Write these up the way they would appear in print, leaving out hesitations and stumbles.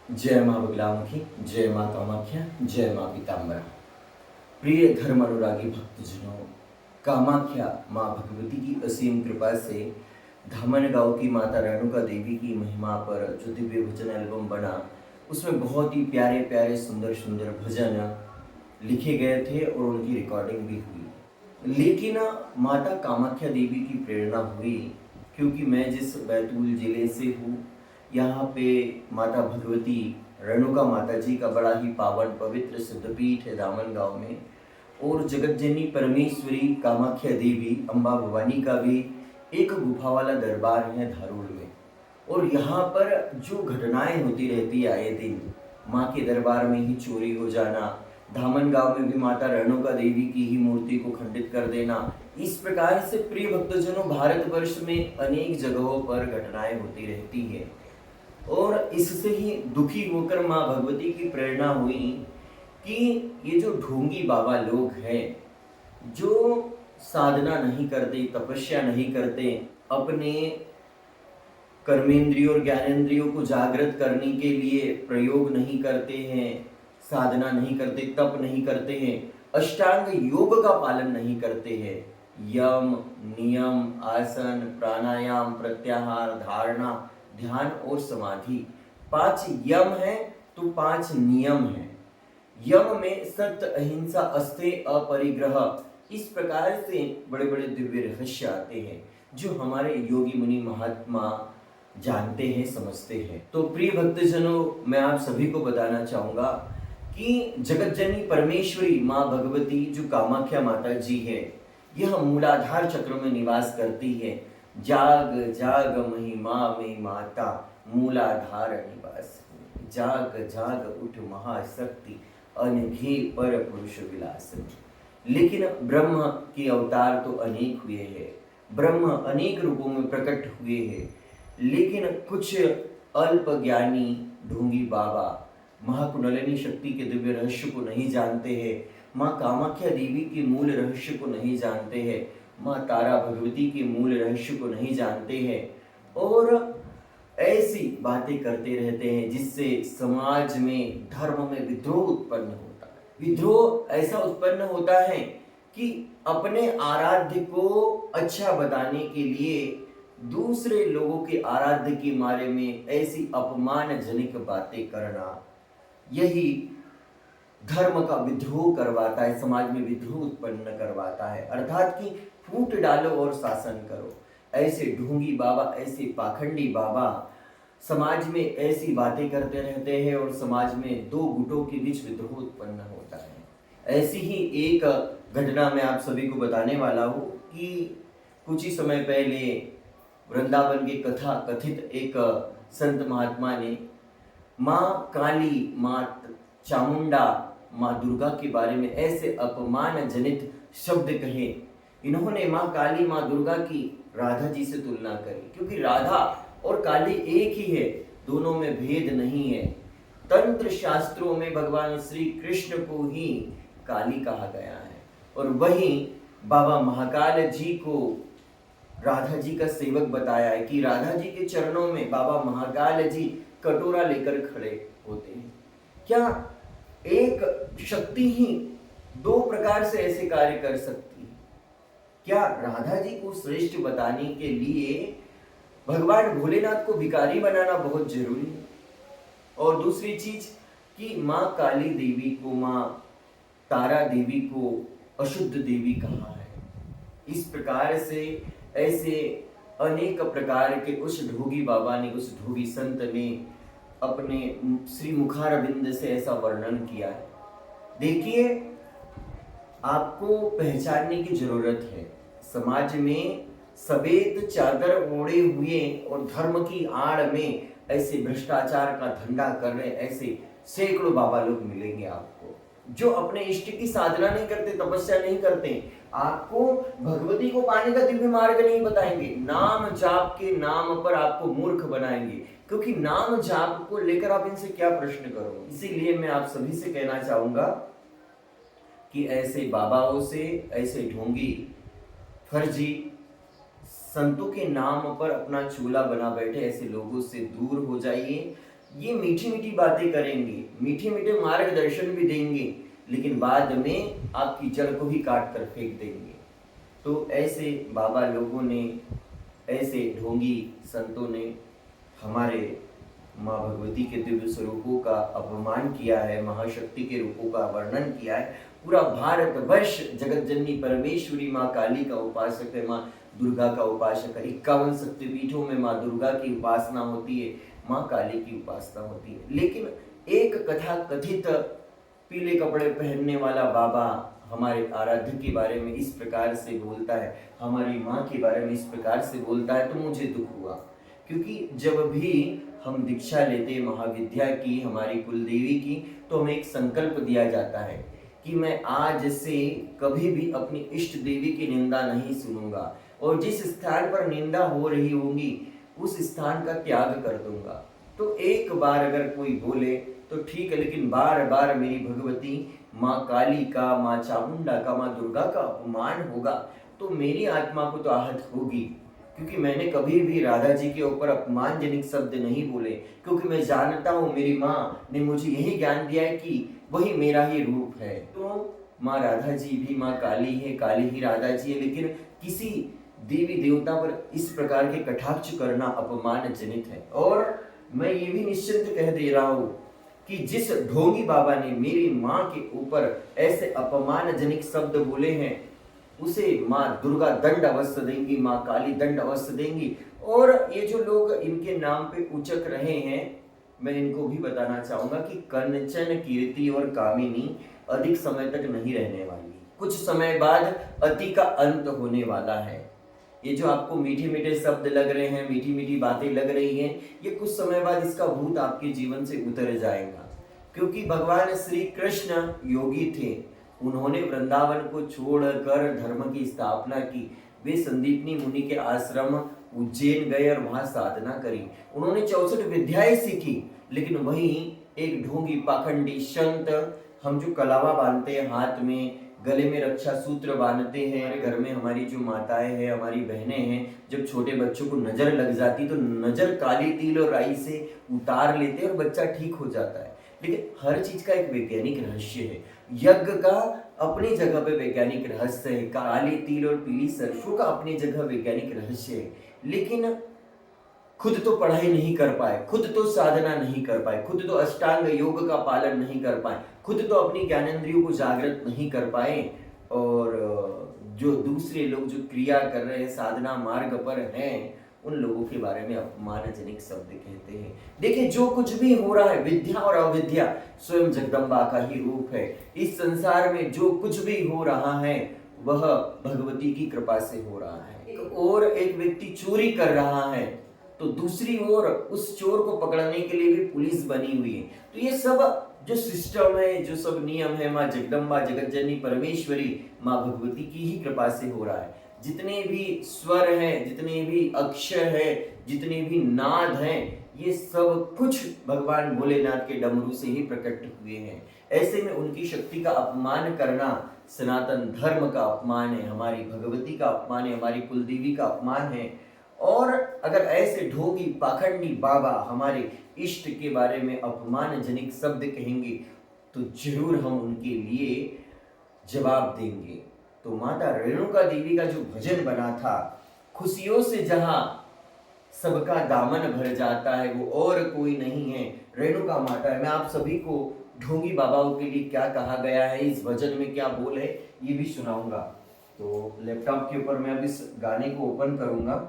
जय माँ बगलामुखी, जय माँ कामाख्या, जय माँ पीताम्बरा। प्रिय धर्म अनुरागी भक्तजनों, कामाख्या माँ भगवती की असीम कृपा से धामन गांव की माता रेणुका देवी की महिमा पर जो दिव्य भजन एल्बम बना, उसमें बहुत ही प्यारे प्यारे सुंदर सुंदर भजन लिखे गए थे और उनकी रिकॉर्डिंग भी हुई। लेकिन माता कामाख्या देवी की प्रेरणा हुई, क्योंकि मैं जिस बैतूल जिले से हूँ, यहाँ पे माता भगवती रेणुका माता जी का बड़ा ही पावन पवित्र सिद्धपीठ है दामन गांव में। और जगत जननी परमेश्वरी कामाख्या देवी अम्बा भवानी का भी एक गुफा वाला दरबार है धारूड़ में। और यहाँ पर जो घटनाएं होती रहती आए दिन, माँ के दरबार में ही चोरी हो जाना, धामन गांव में भी माता रेणुका देवी की ही मूर्ति को खंडित कर देना, इस प्रकार से प्रिय भक्तजनों भारतवर्ष में अनेक जगहों पर घटनाएं होती रहती है। और इससे ही दुखी होकर माँ भगवती की प्रेरणा हुई कि ये जो ढोंगी बाबा लोग हैं, जो साधना नहीं करते, तपस्या नहीं करते, अपने कर्मेंद्रियों और ज्ञानेंद्रियों को जागृत करने के लिए प्रयोग नहीं करते हैं, साधना नहीं करते, तप नहीं करते हैं, अष्टांग योग का पालन नहीं करते हैं, यम नियम आसन प्राणायाम प्रत्याहार धारणा ध्यान और समाधि, 5 यम है तो 5 नियम है। यम में सत्य अहिंसा अस्तेय अपरिग्रह, इस प्रकार से बड़े बड़े दिव्य रहस्य आते हैं जो हमारे योगी मुनि महात्मा जानते हैं, समझते हैं। तो प्रिय भक्तजनों, मैं आप सभी को बताना चाहूंगा कि जगत जननी परमेश्वरी माँ भगवती जो कामाख्या माता जी है, यह मूलाधार चक्र में निवास करती है। जाग जाग महिमा में माता मूलाधार निवास, जाग जाग उठ महाशक्ति अनघे पर पुरुष विलास। लेकिन ब्रह्म के अवतार तो अनेक हुए हैं, ब्रह्म अनेक रूपों में प्रकट हुए हैं, लेकिन कुछ अल्प ज्ञानी ढोंगी बाबा महाकुंडलिनी शक्ति के दिव्य रहस्य को नहीं जानते हैं, माँ कामाख्या देवी के मूल रहस्य को नहीं जानते हैं, माँ तारा भगवती के मूल रहस्य को नहीं जानते हैं, और ऐसी बातें करते रहते हैं जिससे समाज में धर्म में विद्रोह उत्पन्न होता है। विद्रोह ऐसा उत्पन्न होता है कि अपने आराध्य को अच्छा बताने के लिए दूसरे लोगों के आराध्य के बारे में ऐसी अपमानजनक बातें करना, यही धर्म का विद्रोह करवाता है, समाज में विद्रोह उत्पन्न करवाता है। अर्थात कि फूट डालो और शासन करो। ऐसे ढोंगी बाबा, ऐसे पाखंडी बाबा समाज में ऐसी बातें करते रहते हैं और समाज में दो गुटों के बीच विद्रोह उत्पन्न होता है। ऐसी ही एक घटना मैं आप सभी को बताने वाला हूँ कि कुछ ही समय पहले वृंदावन के कथा कथित एक संत महात्मा ने माँ काली, माँ चामुंडा, माँ दुर्गा के बारे में ऐसे अपमानजनित शब्द कहे। इन्होंने माँ काली, माँ दुर्गा की राधा जी से तुलना करी, क्योंकि राधा और काली एक ही है, दोनों में भेद नहीं है। तंत्र शास्त्रों में भगवान श्री कृष्ण को ही काली कहा गया है, और वहीं बाबा महाकाल जी को राधा जी का सेवक बताया है कि राधा जी के चरणों में बाबा महाकाल जी कटोरा लेकर खड़े होते हैं। क्या एक शक्ति ही दो प्रकार से ऐसे कार्य कर सकती है? क्या राधा जी को श्रेष्ठ बताने के लिए भगवान भोलेनाथ को भिखारी बनाना बहुत जरूरी है? और दूसरी चीज कि माँ काली देवी को, माँ तारा देवी को अशुद्ध देवी कहा है। इस प्रकार से ऐसे अनेक प्रकार के उस ढोगी बाबा ने, उस ढोगी संत ने अपने श्री मुखारविंद से ऐसा वर्णन किया है। देखिए, आपको पहचानने की जरूरत है। समाज में सफेद चादर ओढ़े हुए और धर्म की आड़ में ऐसे भ्रष्टाचार का धंधा कर रहे ऐसे सैकड़ों बाबा लोग मिलेंगे आपको, जो अपने इष्ट की साधना नहीं करते, तपस्या नहीं करते, आपको भगवती को पाने का दिव्य मार्ग नहीं बताएंगे, नाम जाप के नाम पर आपको मूर्ख बनाएंगे, क्योंकि नाम जाप को लेकर आप इनसे क्या प्रश्न करोगे। इसीलिए मैं आप सभी से कहना चाहूंगा कि ऐसे बाबाओं से, ऐसे ढोंगी फर्जी संतों के नाम पर अपना चूल्हा बना बैठे ऐसे लोगों से दूर हो जाइए। ये मीठी मीठी बातें करेंगे, मीठे मीठे मार्गदर्शन भी देंगे, लेकिन बाद में आपकी जड़ को ही काट कर फेंक देंगे। तो ऐसे बाबा लोगों ने, ऐसे ढोंगी संतों ने हमारे माँ भगवती के दिव्य स्वरूपों का अपमान किया है, महाशक्ति के रूपों का वर्णन किया है। पूरा भारत वर्ष जगत जननी परमेश्वरी माँ काली का उपासक है, माँ दुर्गा का उपासक है। 51 शक्तिपीठों में माँ दुर्गा की उपासना होती है, माँ काली की उपासना होती है। लेकिन एक कथा कथित पीले कपड़े पहनने वाला बाबा हमारे आराध्य के बारे में इस प्रकार से बोलता है, हमारी माँ के बारे में इस प्रकार से बोलता है, तो मुझे दुख हुआ। क्योंकि जब भी हम दीक्षा लेते महाविद्या की, हमारी कुलदेवी की, तो हमें एक संकल्प दिया जाता है कि मैं आज से कभी भी अपनी इष्ट देवी की निंदा नहीं सुनूंगा, और जिस स्थान पर निंदा हो रही होगी उस स्थान का त्याग कर दूंगा। तो एक बार अगर कोई बोले तो ठीक है, लेकिन बार बार मेरी भगवती माँ काली का, माँ चामुंडा का, माँ दुर्गा का अपमान होगा तो मेरी आत्मा को तो आहत होगी। क्योंकि मैंने कभी भी राधा जी के ऊपर अपमानजनक शब्द नहीं बोले, क्योंकि मैं जानता हूँ मेरी माँ ने मुझे यही ज्ञान दिया है कि वही मेरा ही रूप है। तो माँ राधा जी भी माँ काली है, काली ही राधा जी है, लेकिन किसी देवी देवता पर इस प्रकार के कटाक्ष करना अपमानजनित है। और मैं ये भी निश्चिंत कह दे रहा हूँ कि जिस ढोंगी बाबा ने मेरी माँ के ऊपर ऐसे अपमानजनक शब्द बोले हैं, उसे माँ दुर्गा दंड अवश्य देंगी, माँ काली दंड अवश्य देंगी। और ये जो लोग इनके नाम पे उचक रहे हैं, मैं इनको भी बताना चाहूंगा कि कंचन, कीर्ति और कामिनी अधिक समय तक नहीं रहने वाली। कुछ समय बाद अति का अंत होने वाला है। ये जो आपको मीठे मीठे शब्द लग रहे हैं, मीठी मीठी बातें लग रही हैं, ये कुछ समय बाद इसका भूत आपके जीवन से उतर जाएगा। क्योंकि भगवान श्री कृष्ण योगी थे, उन्होंने वृंदावन को छोड़कर धर्म की स्थापना की। वे संदीपनी मुनि के आश्रम उज्जैन गए और वहां साधना करी। उन्होंने 64 विद्याएं सीखी, लेकिन वहीं एक ढोंगी पाखंडी संत, हम जो कलावा बांधते हैं हाथ में, गले में रक्षा सूत्र बांधते हैं, घर में हमारी जो माताएं हैं, हमारी बहनें हैं, जब छोटे बच्चों को नजर लग जाती तो नजर काली तिल और राई से उतार लेते और बच्चा ठीक हो जाता है। लेकिन हर चीज का एक वैज्ञानिक रहस्य है। यज्ञ का अपनी जगह पे वैज्ञानिक रहस्य है, काली तिल और पीली सरसों का अपनी जगह वैज्ञानिक रहस्य है। लेकिन खुद तो पढ़ाई नहीं कर पाए, खुद तो साधना नहीं कर पाए, खुद तो अष्टांग योग का पालन नहीं कर पाए, खुद तो अपनी ज्ञानेंद्रियों को जागृत नहीं कर पाए, और जो दूसरे लोग जो क्रिया कर रहे हैं, साधना मार्ग पर हैं, उन लोगों के बारे में अपमानजनक शब्द कहते हैं। देखिए, जो कुछ भी हो रहा है, विद्या और अविद्या स्वयं जगदम्बा का ही रूप है। इस संसार में जो कुछ भी हो रहा है वह भगवती की कृपा से हो रहा है। और एक व्यक्ति चोरी कर रहा है तो दूसरी ओर उस चोर को पकड़ने के लिए भी पुलिस बनी हुई है। तो ये सब जो सिस्टम है, जो सब नियम है, माँ जगदम्बा, जगत जननी परमेश्वरी, माँ भगवती की ही कृपा से हो रहा है। जितने भी स्वर हैं, जितने भी अक्षर है, जितने भी नाद हैं, ये सब कुछ भगवान भोलेनाथ के डमरू से ही प्रकट हुए हैं। ऐसे में उनकी शक्ति का अपमान करना सनातन धर्म का अपमान है, हमारी भगवती का अपमान है, हमारी कुलदेवी का अपमान है। और अगर ऐसे ढोंगी पाखंडी बाबा हमारे इष्ट के बारे में अपमानजनक शब्द कहेंगे तो जरूर हम उनके लिए जवाब देंगे। तो माता रेणुका देवी का जो भजन बना था, खुशियों से जहां सबका दामन भर जाता है वो और कोई नहीं है, रेणुका माता है। मैं आप सभी को ढोंगी बाबाओं के लिए क्या कहा गया है, इस भजन में क्या बोल है, ये भी सुनाऊंगा। तो लैपटॉप के ऊपर मैं अब इस गाने को ओपन करूंगा।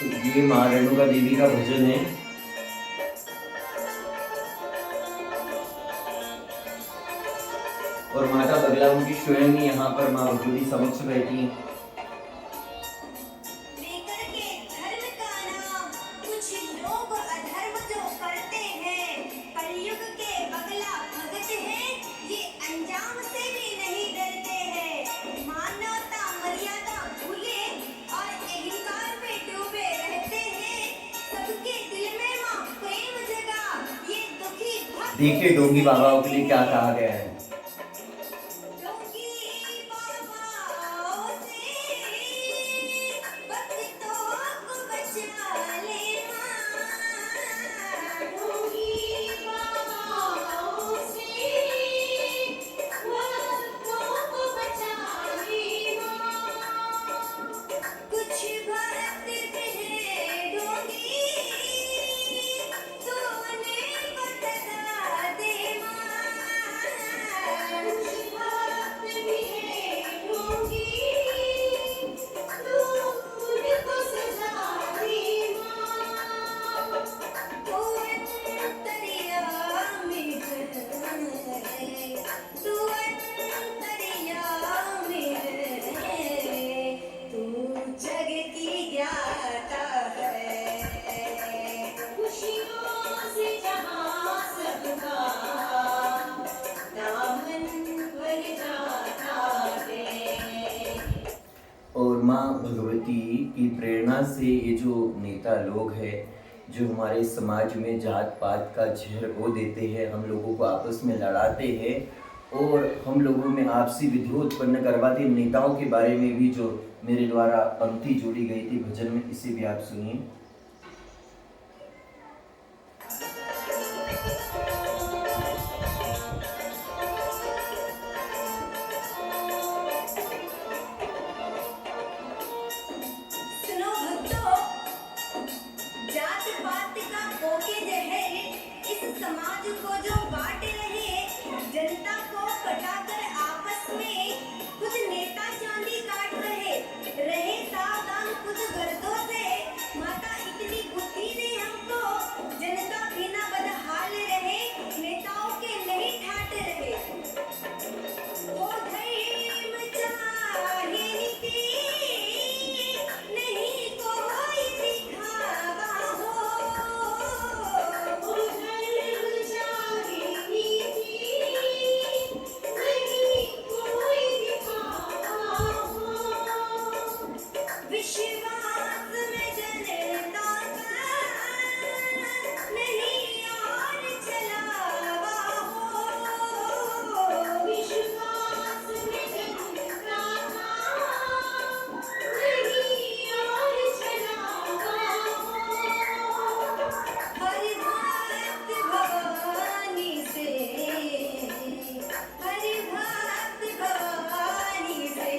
तो ये माँ रेणुका देवी का भजन है। और माता बगला उनकी स्वयं ही यहाँ पर माँ भगवती समक्ष बैठी। देखिए डोंगी बाबाओं के लिए क्या कहा गया है। और माँ भगवती की प्रेरणा से ये जो नेता लोग हैं, जो हमारे समाज में जात पात का जहर बो देते हैं, हम लोगों को आपस में लड़ाते हैं और हम लोगों में आपसी विद्रोह उत्पन्न करवाते नेताओं के बारे में भी जो मेरे द्वारा पंक्ति जोड़ी गई थी भजन में, इसे भी आप सुनिए। समाज को जो बांट रहे, जनता को कटाकर आपस में कुछ नेता चांदी काट रहे सावधान कुछ गर्दों से। माता इतनी बुद्धि दे हमको, जनता बिना बदहाल रहे, नेताओं के नहीं ठाट रहे। वो धर्म चाहे नीति, नहीं कोई दिखावा हो। विश्वास में जनता का नहीं और चलावा हो। विश्वास में जनता का नहीं और चलावा हो। हर भक्त भवानी से, हर भक्त भवानी से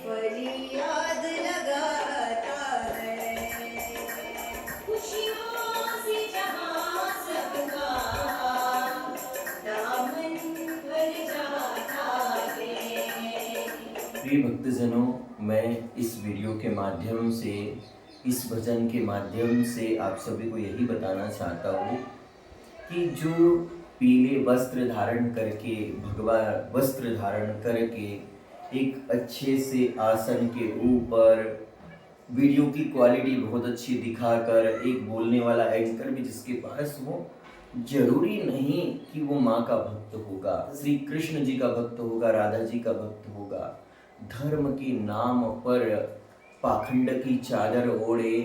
फरियाद लगाता है। खुशियों से जहां सबका दामन भर जाता है। प्रिय भक्तजनों, मैं इस वीडियो के माध्यम से, इस भजन के माध्यम से आप सभी को यही बताना चाहता हूँ कि जो पीले वस्त्र धारण करके, भगवा वस्त्र धारण करके एक अच्छे से आसन के ऊपर वीडियो की क्वालिटी बहुत अच्छी दिखाकर एक बोलने वाला एंकर भी जिसके पास हो, जरूरी नहीं कि वो माँ का भक्त होगा, श्री कृष्ण जी का भक्त होगा, राधा जी का भक्त होगा। धर्म के नाम पर पाखंड की चादर ओढ़े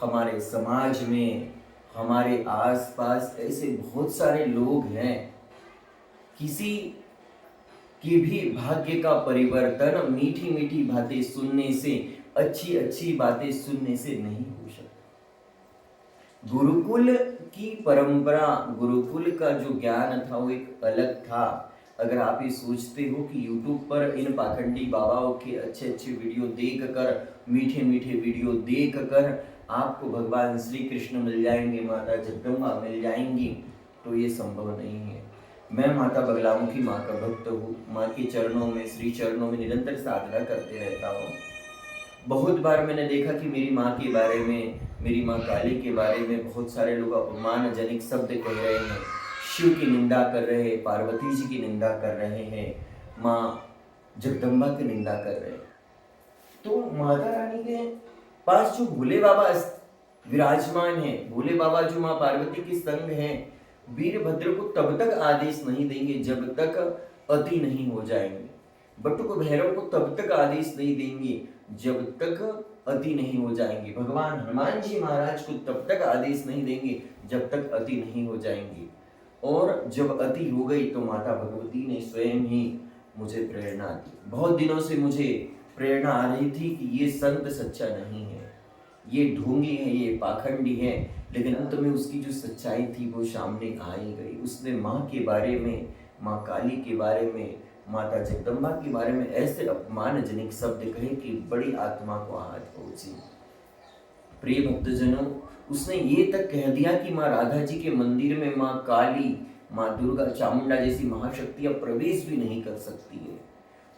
हमारे समाज में, हमारे आसपास ऐसे बहुत सारे लोग हैं। किसी की भी भाग्य का परिवर्तन मीठी मीठी बातें सुनने से, अच्छी अच्छी बातें सुनने से नहीं हो सकता। गुरुकुल की परंपरा, गुरुकुल का जो ज्ञान था वो एक अलग था। अगर आप ये सोचते हो कि YouTube पर इन पाखंडी बाबाओं के अच्छे अच्छे वीडियो देखकर, मीठे मीठे वीडियो देखकर आपको भगवान श्री कृष्ण मिल जाएंगे, माता जगदम्बा मिल जाएंगी, तो ये संभव नहीं है। मैं माता बगलामुखी माँ का भक्त हूँ। माँ के चरणों में, श्री चरणों में निरंतर साधना करते रहता हूँ। बहुत बार मैंने देखा कि मेरी माँ के बारे में, मेरी माँ काली के बारे में बहुत सारे लोग अपमानजनक शब्द कह रहे हैं, शिव की निंदा कर रहे हैं, पार्वती जी की निंदा कर रहे हैं, माँ जगदम्बा की निंदा कर रहे हैं। तो माता रानी के पास जो भोले बाबा विराजमान है, भोले बाबा जो माँ पार्वती के संग हैं, वीरभद्र को तब तक आदेश नहीं देंगे जब तक अति नहीं हो जाएंगे। बटुक भैरव को तब तक आदेश नहीं देंगे जब तक अति नहीं हो जाएंगे। भगवान हनुमान जी महाराज को तब तक आदेश नहीं देंगे जब तक अति नहीं हो जाएंगे। और जब अति हो गई तो माता भगवती ने स्वयं ही मुझे प्रेरणा दी। बहुत दिनों से मुझे प्रेरणा आ रही थी कि ये संत सच्चा नहीं है, ये ढोंगी है, ये पाखंडी है, लेकिन अंत में उसकी जो सच्चाई थी वो सामने आ ही गई। उसने माँ के बारे में, माँ काली के बारे में, माता जगदम्बा के बारे में ऐसे अपमानजनक शब्द कहे कि बड़ी आत्मा को आहत पहुंची। प्रिय भक्तजनों, उसने ये तक कह दिया कि माँ राधा जी के मंदिर में माँ काली, माँ दुर्गा, चामुंडा जैसी महाशक्तियां प्रवेश भी नहीं कर सकती है।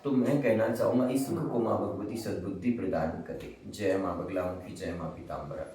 तो मैं कहना चाहूंगा इस सुख को माँ भगवती सद्बुद्धि प्रदान करे। जय माँ बगलामुखी, जय माँ पीताम्बरा।